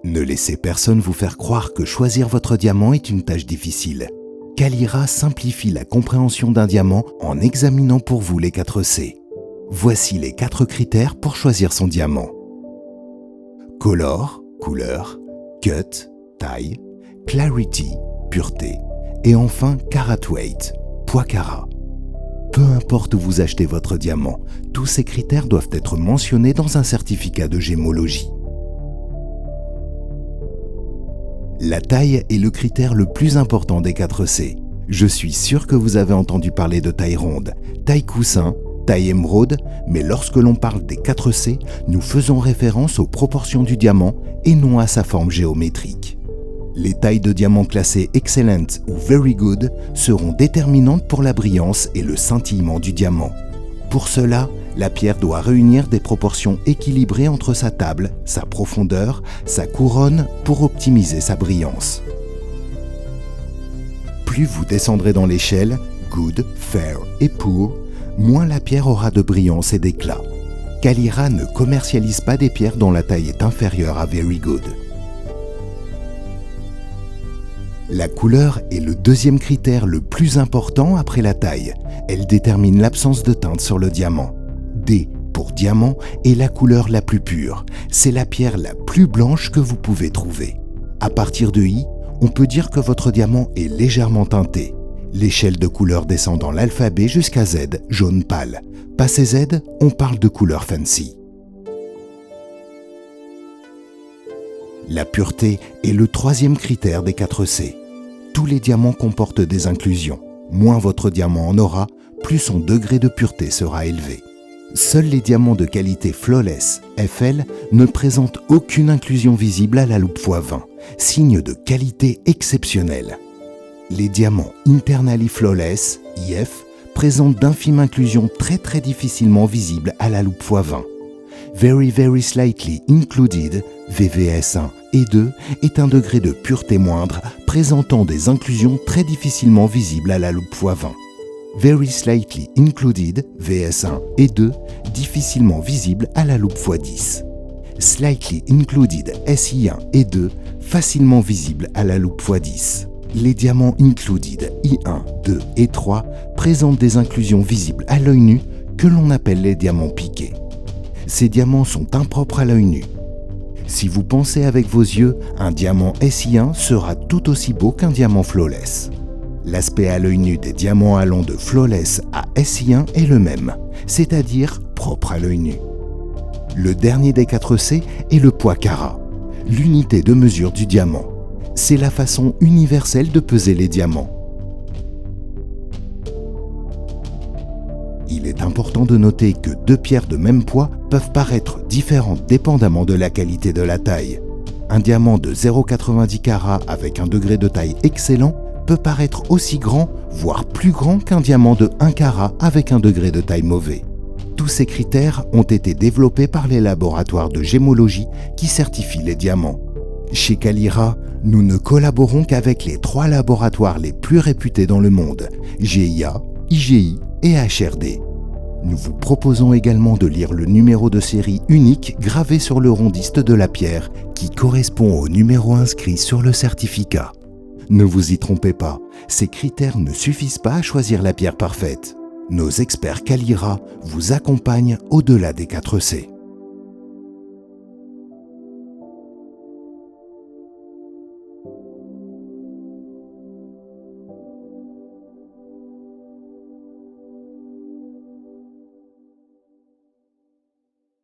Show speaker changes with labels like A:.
A: Ne laissez personne vous faire croire que choisir votre diamant est une tâche difficile. Kalira simplifie la compréhension d'un diamant en examinant pour vous les 4 C. Voici les 4 critères pour choisir son diamant. Color, couleur, cut, taille, clarity, pureté, et enfin carat weight, poids carat. Peu importe où vous achetez votre diamant, tous ces critères doivent être mentionnés dans un certificat de gémologie. La taille est le critère le plus important des 4 C. Je suis sûr que vous avez entendu parler de taille ronde, taille coussin, taille émeraude, mais lorsque l'on parle des 4 C, nous faisons référence aux proportions du diamant et non à sa forme géométrique. Les tailles de diamants classées Excellent ou Very Good seront déterminantes pour la brillance et le scintillement du diamant. Pour cela, la pierre doit réunir des proportions équilibrées entre sa table, sa profondeur, sa couronne pour optimiser sa brillance. Plus vous descendrez dans l'échelle, Good, Fair et Poor, moins la pierre aura de brillance et d'éclat. Kalira ne commercialise pas des pierres dont la taille est inférieure à Very Good. La couleur est le deuxième critère le plus important après la taille. Elle détermine l'absence de teinte sur le diamant. D pour diamant est la couleur la plus pure. C'est la pierre la plus blanche que vous pouvez trouver. À partir de I, on peut dire que votre diamant est légèrement teinté. L'échelle de couleur descend dans l'alphabet jusqu'à Z, jaune pâle. Passé Z, on parle de couleur fancy. La pureté est le troisième critère des 4 C. Tous les diamants comportent des inclusions. Moins votre diamant en aura, plus son degré de pureté sera élevé. Seuls les diamants de qualité Flawless, FL, ne présentent aucune inclusion visible à la loupe x20, signe de qualité exceptionnelle. Les diamants Internally Flawless, IF, présentent d'infimes inclusions très difficilement visibles à la loupe x20. Very Slightly Included, VVS1 et 2, est un degré de pureté moindre, présentant des inclusions très difficilement visibles à la loupe x20. Very Slightly Included, VS1 et 2, difficilement visibles à la loupe x10. Slightly Included, SI1 et 2, facilement visibles à la loupe x10. Les diamants Included I1, 2 et 3 présentent des inclusions visibles à l'œil nu que l'on appelle les diamants piqués. Ces diamants sont impropres à l'œil nu. Si vous pensez avec vos yeux, un diamant SI1 sera tout aussi beau qu'un diamant Flawless. L'aspect à l'œil nu des diamants allant de Flawless à SI1 est le même, c'est-à-dire propre à l'œil nu. Le dernier des 4 C est le poids carat, l'unité de mesure du diamant. C'est la façon universelle de peser les diamants. Il est important de noter que 2 pierres de même poids peuvent paraître différentes dépendamment de la qualité de la taille. Un diamant de 0,90 carats avec un degré de taille excellent peut paraître aussi grand, voire plus grand qu'un diamant de 1 carat avec un degré de taille mauvais. Tous ces critères ont été développés par les laboratoires de gémologie qui certifient les diamants. Chez Kalira, nous ne collaborons qu'avec les 3 laboratoires les plus réputés dans le monde, GIA, IGI et HRD. Nous vous proposons également de lire le numéro de série unique gravé sur le rondiste de la pierre qui correspond au numéro inscrit sur le certificat. Ne vous y trompez pas, ces critères ne suffisent pas à choisir la pierre parfaite. Nos experts Kalira vous accompagnent au-delà des 4 C.